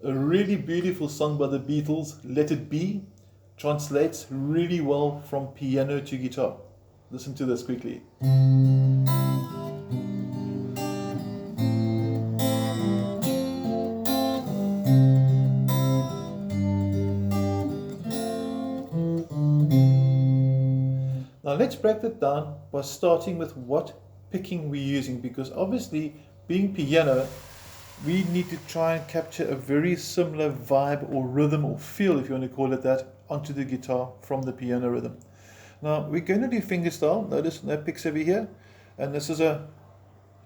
A really beautiful song by the Beatles, Let It Be, translates really well from piano to guitar. Listen to this quickly. Now let's break that down by starting with what picking we're using, because obviously being piano, we need to try and capture a very similar vibe or rhythm or feel, if you want to call it that, onto the guitar from the piano rhythm. Now we're going to do fingerstyle. Notice no picks over here, and this is a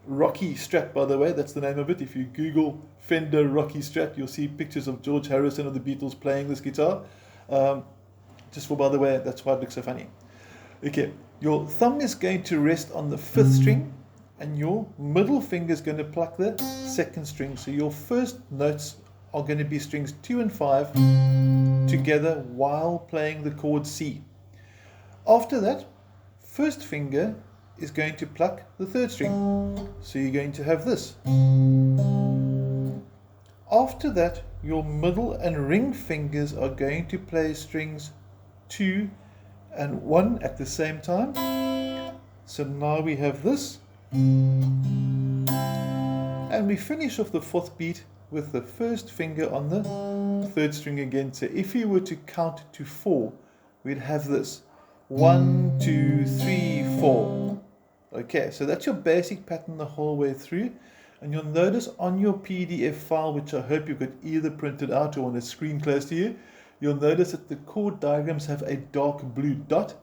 Rocky Strat, by the way. That's the name of it. If you Google Fender Rocky Strat, you'll see pictures of George Harrison of the Beatles playing this guitar. Just for, by the way, that's why it looks so funny. Okay, your thumb is going to rest on the 5th string, and your middle finger is going to pluck the 2nd string. So your first notes are going to be strings 2 and 5 together while playing the chord C. After that, first finger is going to pluck the 3rd string. So you're going to have this. After that, your middle and ring fingers are going to play strings 2 and 1 at the same time. So now we have this. And we finish off the 4th beat with the first finger on the 3rd string again. So if you were to count to 4, we'd have this. 1, 2, 3, 4. Okay, so that's your basic pattern the whole way through. And you'll notice on your PDF file, which I hope you could either print it out or on a screen close to you, you'll notice that the chord diagrams have a dark blue dot.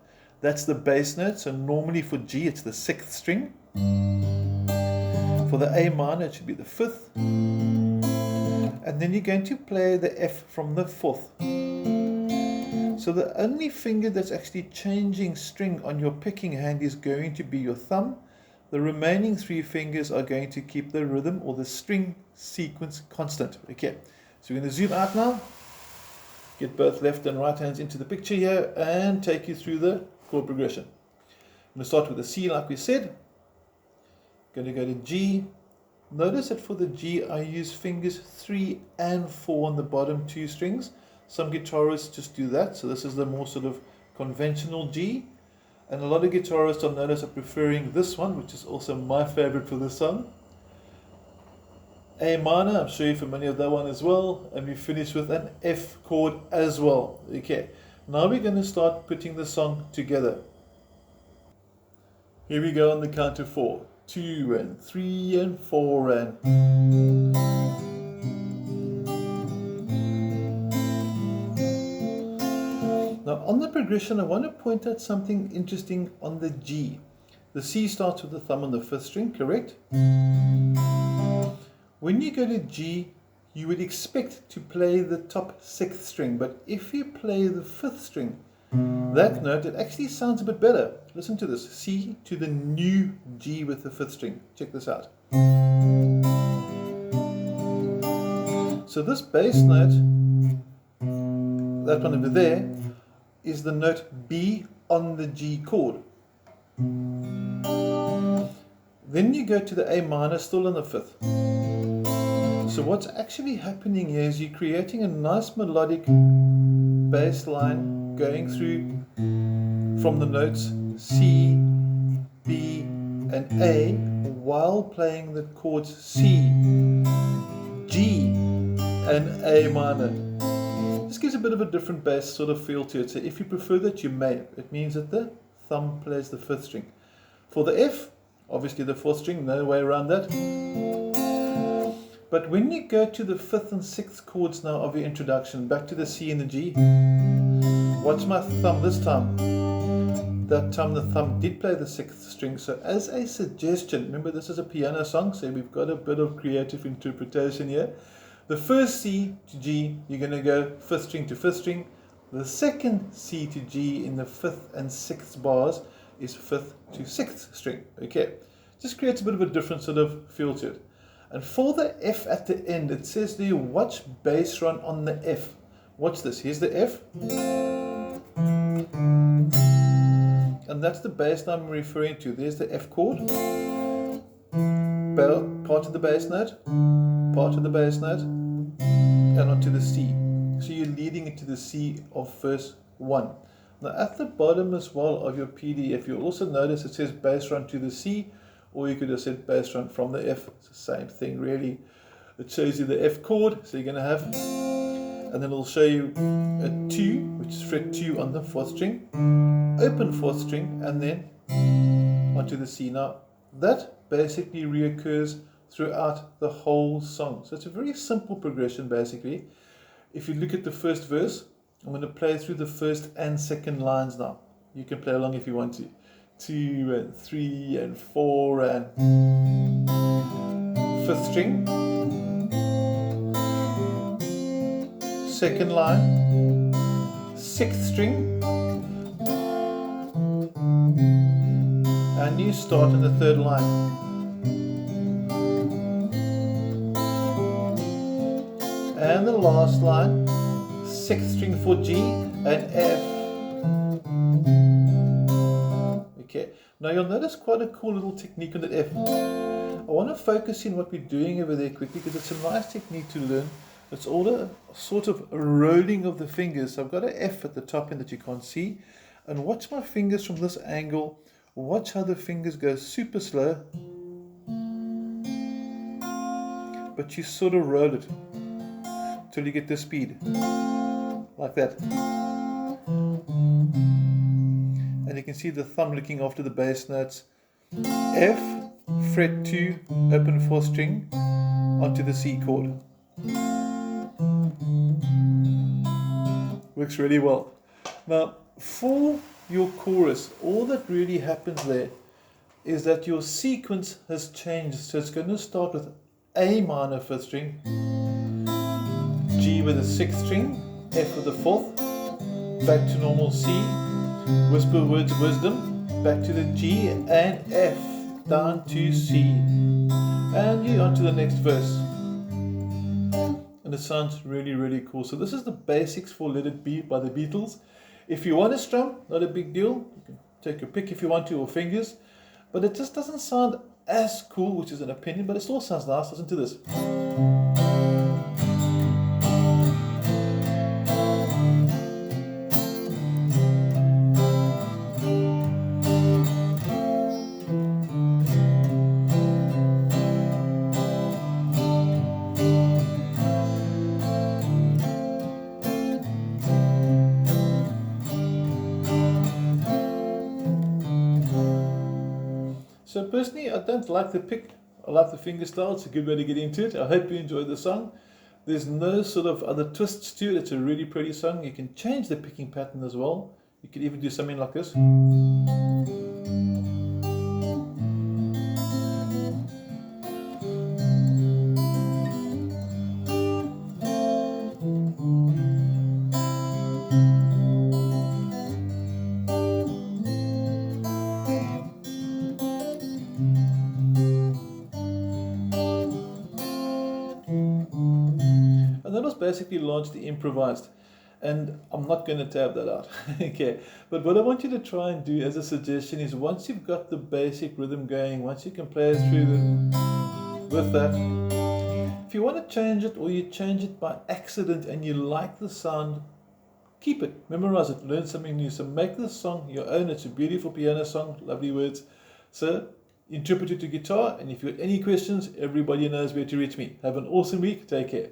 That's the bass note. So normally for G, it's the 6th string. For the A minor, it should be the 5th. And then you're going to play the F from the 4th. So the only finger that's actually changing string on your picking hand is going to be your thumb. The remaining 3 fingers are going to keep the rhythm or the string sequence constant. Okay, so we're going to zoom out now. Get both left and right hands into the picture here and take you through the chord progression. I'm going to start with the C like we said. Going to go to G. Notice that for the G I use fingers 3 and 4 on the bottom 2 strings. Some guitarists just do that, so this is the more sort of conventional G. And a lot of guitarists, I'll notice, are preferring this one, which is also my favorite for this song. A minor, I'm sure you're familiar with that one as well. And we finish with an F chord as well. Okay, now we're going to start putting the song together. Here we go on the count of 4. 2 and 3 and 4 and... Now on the progression, I want to point out something interesting on the G. The C starts with the thumb on the 5th string, correct? When you go to G, you would expect to play the top 6th string, but if you play the 5th string, that note, it actually sounds a bit better. Listen to this. C to the new G with the 5th string. Check this out. So this bass note, that one over there, is the note B on the G chord. Then you go to the A minor, still on the 5th. So what's actually happening here is you're creating a nice melodic bass line going through from the notes C, B, and A while playing the chords C, G, and A minor. This gives a bit of a different bass sort of feel to it. So if you prefer that, you may. It means that the thumb plays the 5th string. For the F, obviously the 4th string, no way around that. But when you go to the 5th and 6th chords now of your introduction, back to the C and the G, watch my thumb this time. That time the thumb did play the 6th string. So as a suggestion, remember this is a piano song, so we've got a bit of creative interpretation here. The first C to G, you're going to go 5th string to 5th string. The second C to G in the 5th and 6th bars is 5th to 6th string. Okay, just creates a bit of a different sort of feel to it. And for the F at the end, it says there, watch bass run on the F. Watch this, here's the F. And that's the bass line I'm referring to. There's the F chord. Part of the bass note, part of the bass note. And to the C. So you're leading it to the C of verse 1. Now at the bottom as well of your PDF, you'll also notice it says bass run to the C, or you could have said bass run from the F. It's the same thing really. It shows you the F chord, so you're going to have, and then it'll show you a 2, which is fret 2 on the 4th string, open 4th string, and then onto the C. Now that basically reoccurs throughout the whole song. So it's a very simple progression basically. If you look at the first verse, I'm going to play through the first and second lines now. You can play along if you want to. 2 and 3 and 4 and 5th string, second line, 6th string, and you start in the 3rd line. And the last line, 6th string for G and F. Okay, now you'll notice quite a cool little technique on that F. I want to focus in what we're doing over there quickly because it's a nice technique to learn. It's all a sort of rolling of the fingers. So I've got an F at the top end that you can't see. And watch my fingers from this angle. Watch how the fingers go super slow. But you sort of roll it till you get the speed. Like that. And you can see the thumb looking after the bass notes. F, fret 2, open 4th string, onto the C chord. Works really well. Now, for your chorus, all that really happens there is that your sequence has changed. So it's going to start with A minor 5th string, G with the 6th string, F with the 4th, back to normal C, whisper words of wisdom, back to the G and F, down to C, and you're on to the next verse. And it sounds really, really cool. So this is the basics for Let It Be by the Beatles. If you want to strum, not a big deal. You can take your pick if you want to, or fingers. But it just doesn't sound as cool, which is an opinion, but it still sounds nice. Listen to this. So personally, I don't like the pick. I like the finger style. It's a good way to get into it. I hope you enjoyed the song. There's no sort of other twists to it. It's a really pretty song. You can change the picking pattern as well. You could even do something like this. And that was basically largely improvised. And I'm not going to tab that out. Okay, but what I want you to try and do as a suggestion is once you've got the basic rhythm going, once you can play it through with that, if you want to change it or you change it by accident and you like the sound, keep it, memorize it, learn something new. So make this song your own. It's a beautiful piano song, lovely words. So interpret it to guitar, and if you have any questions, everybody knows where to reach me. Have an awesome week. Take care.